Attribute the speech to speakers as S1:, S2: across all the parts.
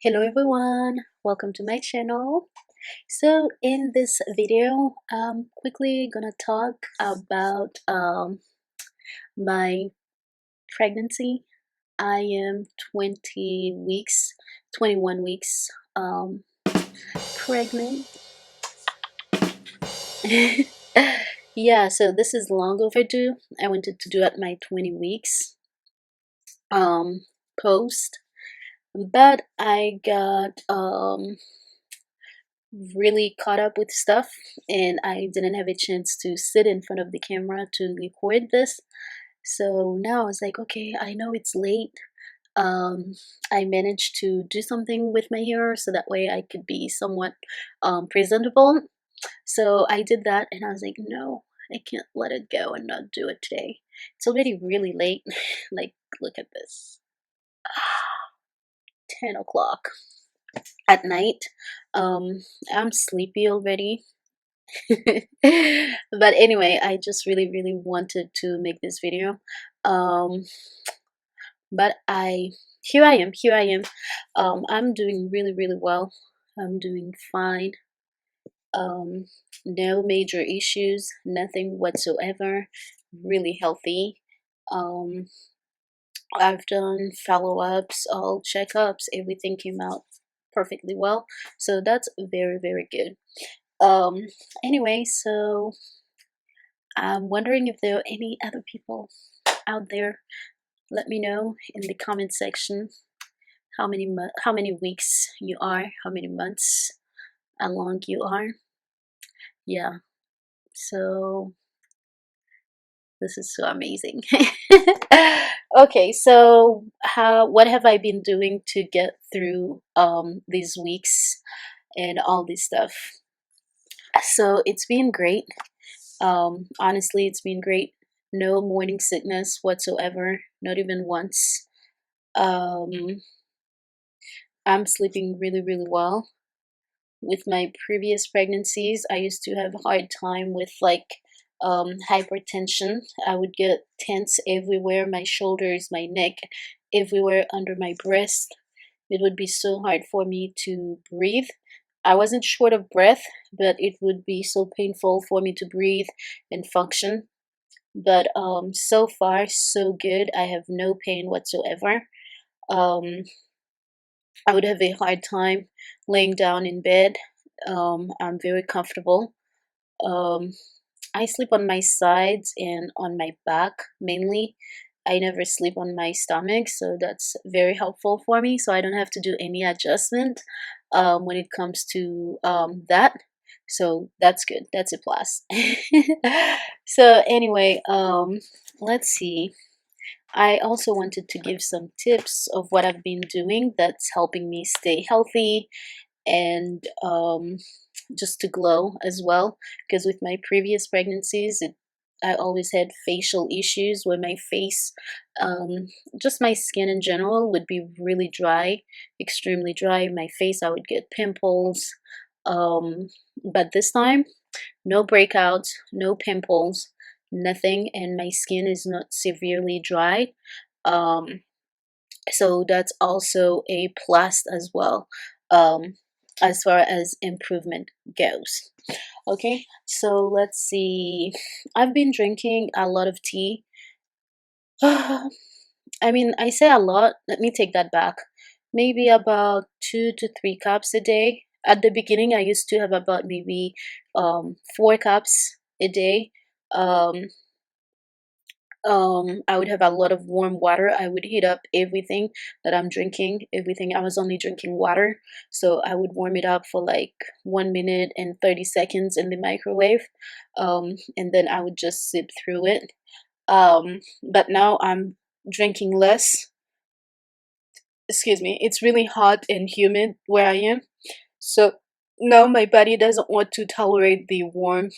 S1: Hello everyone, welcome to my channel. So in this video, I'm quickly gonna talk about my pregnancy. I am 20 weeks, 21 weeks pregnant. Yeah, so this is long overdue. I wanted to do at my 20 weeks um post, but I got really caught up with stuff and I didn't have a chance to sit in front of the camera to record this. So now I was like, okay, I know it's late. Um, I managed to do something with my hair so that way I could be somewhat presentable. So I did that and I was like, no, I can't let it go and not do it today. It's already really late. Like, look at this. 10 o'clock at night. I'm sleepy already. But anyway, I just really wanted to make this video. um but I here I am. I'm doing really well. I'm doing fine. um no major issues, nothing whatsoever. Really healthy. um I've done follow-ups, all checkups, everything came out perfectly well, so that's very good. um anyway, so I'm wondering if there are any other people out there. Let me know in the comment section how many weeks you are, how many months along you are. Yeah. So this is so amazing. Okay, so what have I been doing to get through these weeks and all this stuff? So it's been great. Honestly, it's been great. No morning sickness whatsoever, not even once. Um, I'm sleeping really well. With my previous pregnancies, I used to have a hard time with like hypertension. I would get tense everywhere, my shoulders, my neck, everywhere under my breast. It would be so hard for me to breathe. I wasn't short of breath, but it would be so painful for me to breathe and function. But so far so good. I have no pain whatsoever. um I would have a hard time laying down in bed. I'm very comfortable. um I sleep on my sides and on my back mainly. I never sleep on my stomach, so that's very helpful for me, so I don't have to do any adjustment when it comes to that. So that's good, that's a plus. So anyway, let's see. I also wanted to give some tips of what I've been doing that's helping me stay healthy and just to glow as well. Because with my previous pregnancies, I always had facial issues where my face, um, just my skin in general, would be really dry, extremely dry. My face, I would get pimples. Um, but this time, no breakouts, no pimples, nothing, and my skin is not severely dry. Um, so that's also a plus as well, um, as far as improvement goes. Okay, so let's see. I've been drinking a lot of tea. I mean, I say a lot. Let me take that back. Maybe about 2 to 3 cups a day. At the beginning, I used to have about maybe 4 cups a day. Um, I would have a lot of warm water. I would heat up everything that I'm drinking. Everything. I was only drinking water, so I would warm it up for like 1 minute and 30 seconds in the microwave, and then I would just sip through it. But now I'm drinking less. Excuse me. It's really hot and humid where I am, so now my body doesn't want to tolerate the warm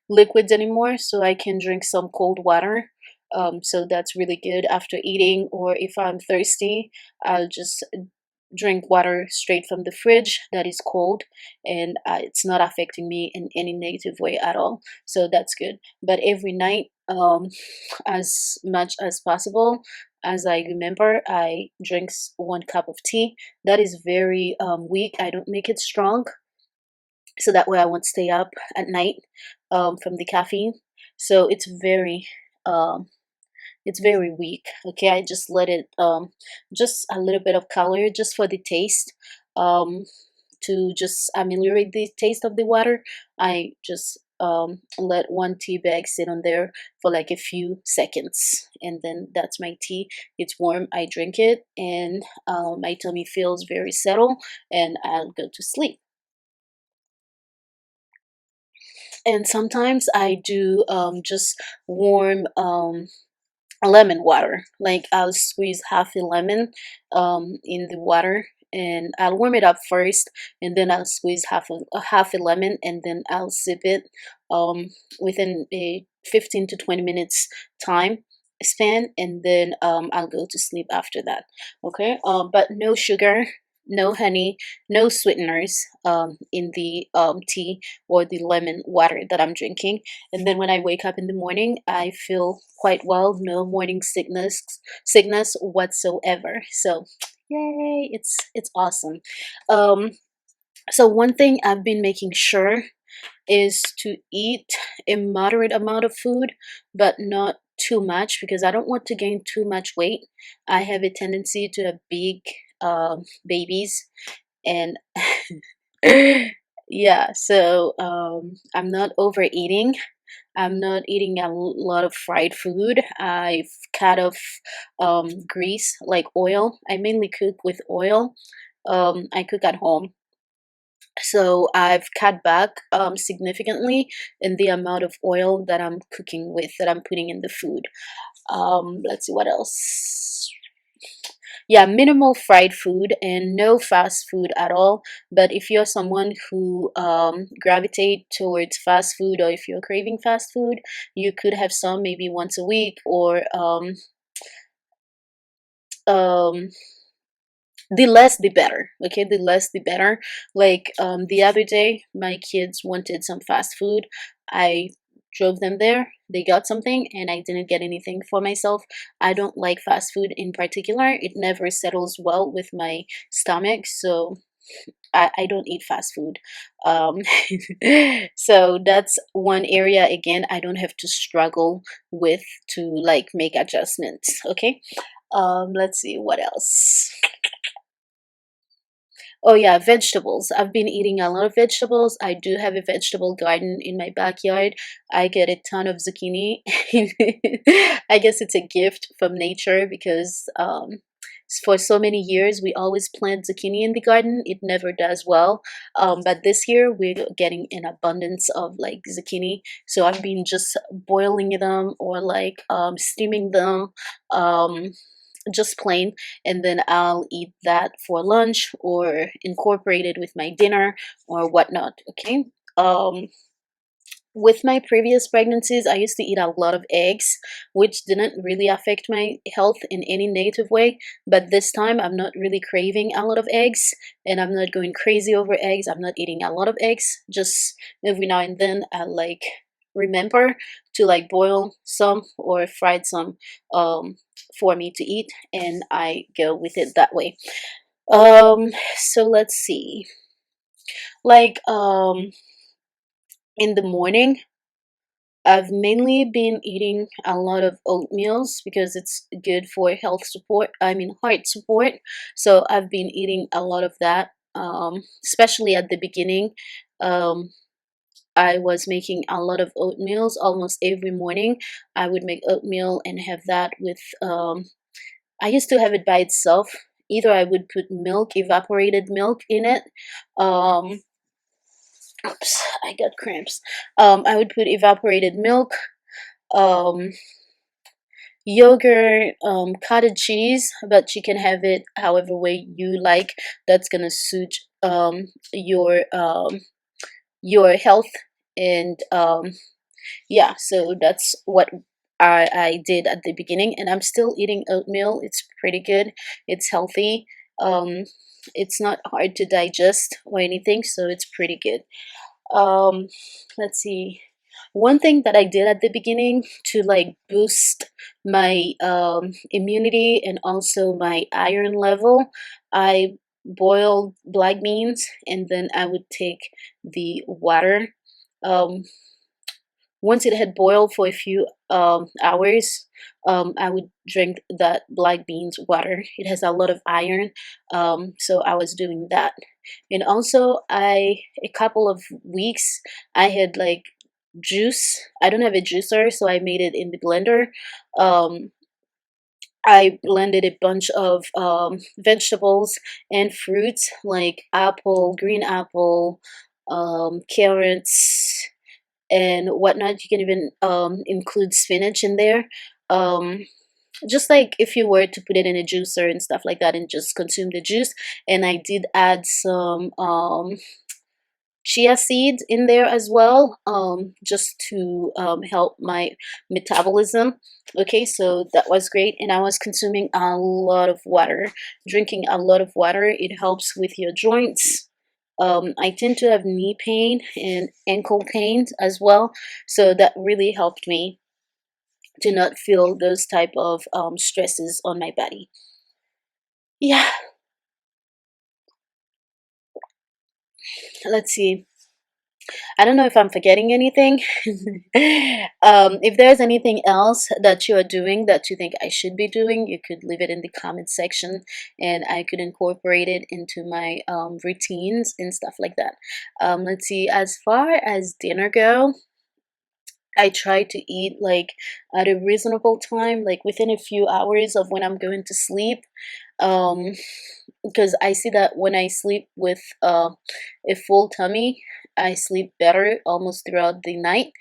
S1: liquids anymore, so I can drink some cold water. So that's really good after eating, or if I'm thirsty, I'll just drink water straight from the fridge that is cold, and it's not affecting me in any negative way at all. So that's good. But every night, as much as possible, As I remember, I drink 1 cup of tea. That is very weak. I don't make it strong, so that way I won't stay up at night from the caffeine. So um, it's very weak. Okay, I just let it just a little bit of color just for the taste, um, to just ameliorate the taste of the water. I just let 1 tea bag sit on there for like a few seconds, and then that's my tea. It's warm, I drink it, and my tummy feels very settled, and I'll go to sleep. And sometimes I do just warm lemon water. Like I'll squeeze half a lemon in the water, and I'll warm it up first, and then I'll squeeze half a lemon, and then I'll sip it um, within a 15 to 20 minutes time span, and then I'll go to sleep after that. Okay, but no sugar, no honey, no sweeteners in the tea or the lemon water that I'm drinking. And then when I wake up in the morning, I feel quite well. No morning sickness whatsoever. So, yay! It's awesome. Um, so one thing I've been making sure is to eat a moderate amount of food, but not too much, because I don't want to gain too much weight. I have a tendency to have big babies, and yeah, so I'm not overeating. I'm not eating a lot of fried food. I've cut off grease, like oil. I mainly cook with oil. I cook at home. So I've cut back significantly in the amount of oil that I'm cooking with, that I'm putting in the food. Let's see what else. Yeah, minimal fried food and no fast food at all. But if you're someone who gravitate towards fast food, or if you're craving fast food, you could have some maybe once a week, or um, the less the better. Okay, the less the better. Like the other day my kids wanted some fast food. I drove them there, they got something, and I didn't get anything for myself. I don't like fast food in particular. It never settles well with my stomach, so I don't eat fast food. um, so that's one area, again, I don't have to struggle with to like make adjustments. Okay, let's see what else. Oh yeah, vegetables. I've been eating a lot of vegetables. I do have a vegetable garden in my backyard. I get a ton of zucchini. I guess it's a gift from nature, because for so many years we always plant zucchini in the garden. It never does well. But this year we're getting an abundance of like zucchini. So I've been just boiling them, or like steaming them. Um, just plain, and then I'll eat that for lunch, or incorporate it with my dinner or whatnot. Okay. um with my previous pregnancies, I used to eat a lot of eggs, which didn't really affect my health in any negative way. But this time, I'm not really craving a lot of eggs, and I'm not going crazy over eggs. I'm not eating a lot of eggs. Just every now and then, I like remember to like boil some or fried some for me to eat, and I go with it that way. So let's see. Like in the morning, I've mainly been eating a lot of oatmeals, because it's good for health support, I mean heart support. So I've been eating a lot of that, especially at the beginning. Um, I was making a lot of oatmeals almost every morning. I would make oatmeal and have that with, I used to have it by itself. Either I would put milk, evaporated milk in it. Um, oops, I got cramps. I would put evaporated milk, um, yogurt, cottage cheese, but you can have it however way you like. That's gonna suit your health, and yeah. So that's what I did at the beginning, and I'm still eating oatmeal. It's pretty good. It's healthy. Um, it's not hard to digest or anything, so it's pretty good. Um, let's see. one thing that I did at the beginning to like boost my immunity and also my iron level, I boiled black beans and then I would take the water. Um, Once it had boiled for a few hours, I would drink that black beans water. It has a lot of iron, so I was doing that. And also, a couple of weeks, I had like juice. I don't have a juicer, so I made it in the blender. Um, I blended a bunch of vegetables and fruits like apple, green apple, carrots, and whatnot. You can even include spinach in there. Um, just like if you were to put it in a juicer and stuff like that and just consume the juice. And I did add some chia seeds in there as well, just to help my metabolism. Okay, so that was great. And I was consuming a lot of water, drinking a lot of water. It helps with your joints. I tend to have knee pain and ankle pains as well, so that really helped me to not feel those type of stresses on my body. Yeah, let's see. I don't know if I'm forgetting anything. If there's anything else that you are doing that you think I should be doing, you could leave it in the comment section and I could incorporate it into my routines and stuff like that. Let's see, as far as dinner go, I try to eat like at a reasonable time, like within a few hours of when I'm going to sleep. Um, because I see that when I sleep with a full tummy, I sleep better almost throughout the night,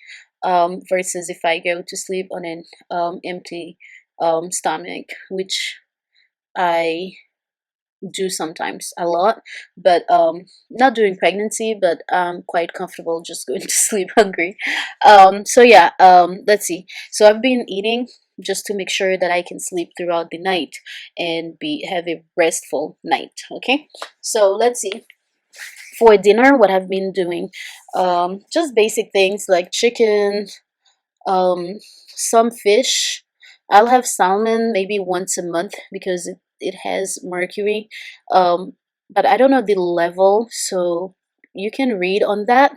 S1: versus if I go to sleep on an empty stomach, which I do sometimes a lot, but not during pregnancy, but I'm quite comfortable just going to sleep hungry. So yeah, let's see. So I've been eating just to make sure that I can sleep throughout the night and be have a restful night. Okay, so let's see. For dinner, what I've been doing, just basic things like chicken, um, some fish. I'll have salmon maybe once a month because it has mercury. But I don't know the level, so you can read on that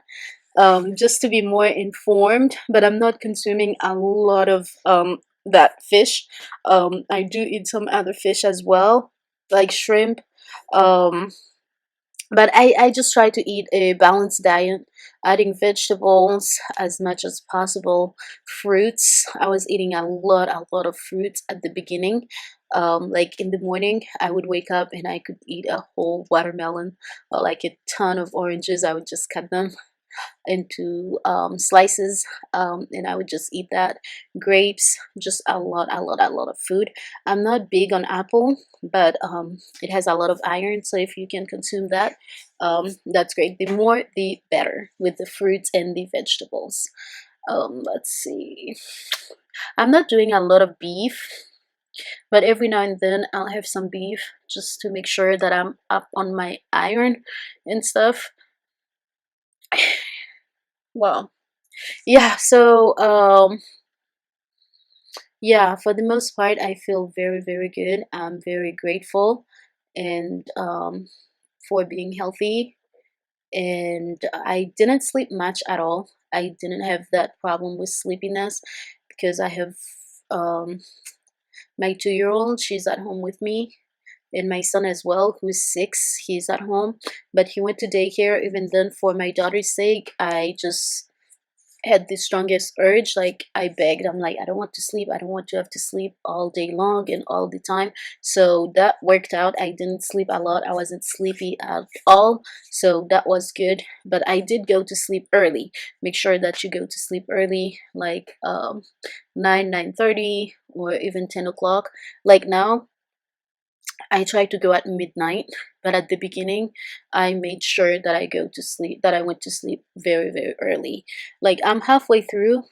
S1: just to be more informed. But I'm not consuming a lot of that fish. I do eat some other fish as well, like shrimp. Um, but I just try to eat a balanced diet, adding vegetables as much as possible, fruits. I was eating a lot of fruits at the beginning. Like in the morning, I would wake up and I could eat a whole watermelon or like a ton of oranges. I would just cut them into slices, and I would just eat that. Grapes, just a lot of food. I'm not big on apple, but it has a lot of iron, so if you can consume that, that's great. The more, the better with the fruits and the vegetables. Let's see. I'm not doing a lot of beef, but every now and then I'll have some beef just to make sure that I'm up on my iron and stuff. Well, yeah, so yeah, for the most part, I feel very, very good. I'm very grateful and for being healthy. And I didn't sleep much at all. I didn't have that problem with sleepiness because I have um, my 2-year-old. She's at home with me. And my son as well, who's 6, he's at home. But he went to daycare. Even then, for my daughter's sake, I just had the strongest urge. Like I begged, I'm like, I don't want to sleep, I don't want to have to sleep all day long and all the time. So that worked out. I didn't sleep a lot, I wasn't sleepy at all, so that was good. But I did go to sleep early. Make sure that you go to sleep early, like 9:30 or even 10 o'clock. Like now I try to go at midnight, but at the beginning, I made sure that I went to sleep very, very early. Like I'm halfway through,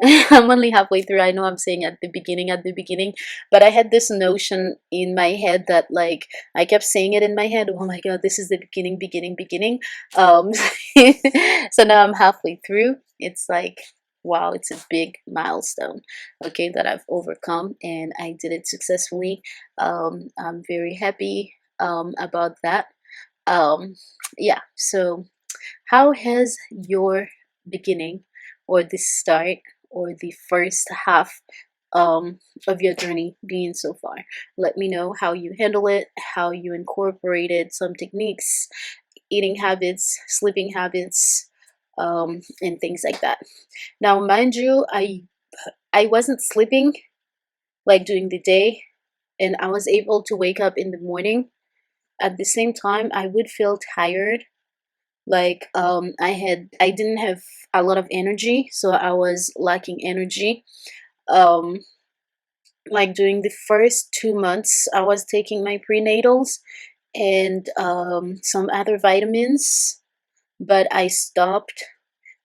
S1: I'm only halfway through. I know I'm saying at the beginning, but I had this notion in my head that, like, I kept saying it in my head. Oh my God, this is the beginning, beginning, beginning. Um, so now I'm halfway through. It's like, wow, it's a big milestone, okay, that I've overcome, and I did it successfully. I'm very happy about that. Um, yeah. So how has your beginning, or the start, or the first half of your journey been so far? Let me know how you handle it, how you incorporated some techniques, eating habits, sleeping habits, and things like that. Now, mind you, I wasn't sleeping like during the day, and I was able to wake up in the morning. At the same time, I would feel tired, like I didn't have a lot of energy, so I was lacking energy. um like during the first 2 months I was taking my prenatals and some other vitamins, but I stopped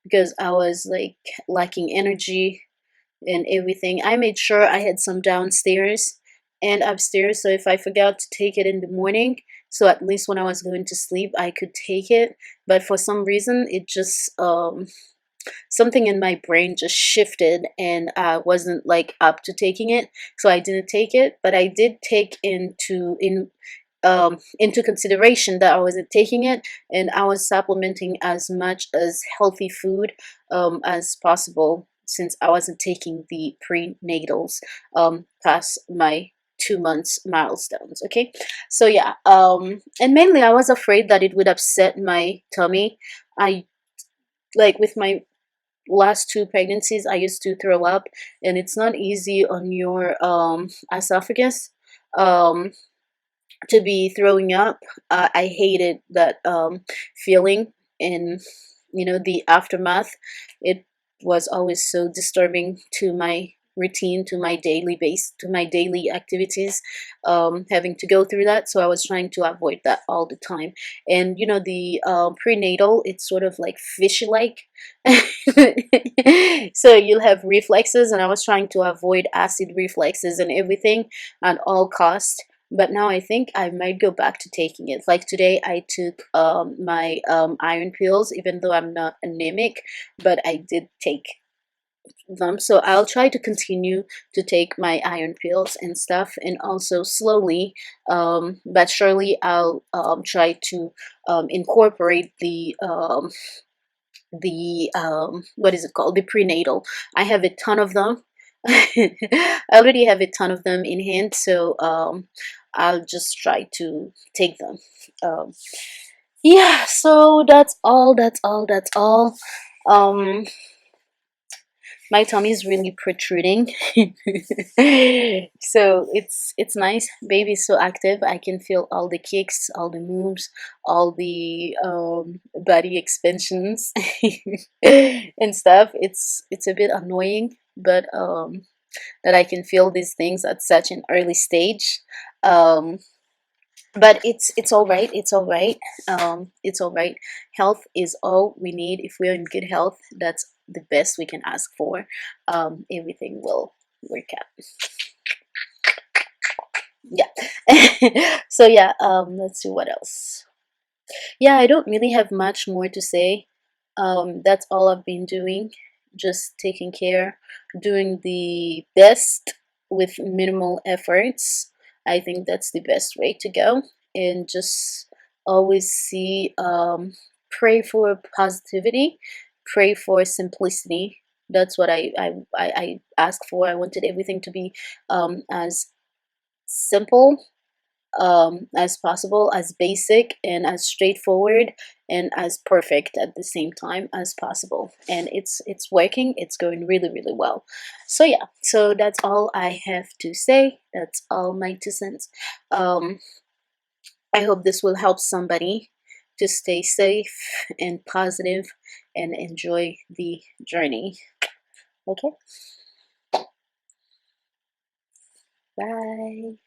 S1: because I was like lacking energy and everything. I made sure I had some downstairs and upstairs, so if I forgot to take it in the morning, so at least when I was going to sleep, I could take it. But for some reason, it just something in my brain just shifted, and I wasn't like up to taking it, so I didn't take it. But I did take into consideration that I wasn't taking it, and I was supplementing as much as healthy food as possible, since I wasn't taking the prenatals past my 2 months milestones. Okay, so yeah, and mainly I was afraid that it would upset my tummy. I like with my last two pregnancies, I used to throw up, and it's not easy on your esophagus. Um, to be throwing up. I hated that feeling, and the aftermath. It was always so disturbing to my routine, to my to my daily activities, having to go through that. So I was trying to avoid that all the time. And the prenatal, it's sort of like fishy like. So you'll have reflexes, and I was trying to avoid acid reflexes and everything at all costs. But now I think I might go back to taking it. Like today, I took my iron pills, even though I'm not anemic, but I did take them. So I'll try to continue to take my iron pills and stuff, and also slowly, but surely, I'll try to incorporate the what is it called, the prenatal. I have a ton of them. I already have a ton of them in hand, so I'll just try to take them. um, yeah, so that's all. um my tummy is really protruding. So it's nice. Baby's so active, I can feel all the kicks, all the moves, all the body expansions and stuff. It's a bit annoying, but that I can feel these things at such an early stage. But it's all right, it's all right. Health is all we need. If we're in good health, that's the best we can ask for. Everything will work out. Yeah. So yeah, let's see what else. Yeah, I don't really have much more to say. That's all I've been doing, just taking care, doing the best with minimal efforts. I think that's the best way to go, and just always pray for positivity, pray for simplicity. That's what I ask for. I wanted everything to be as simple as possible, as basic and as straightforward and as perfect at the same time as possible. And it's working. It's going really, really well. So yeah, so that's all I have to say. That's all my 2 cents. Um, I hope this will help somebody to stay safe and positive and enjoy the journey. Okay, bye.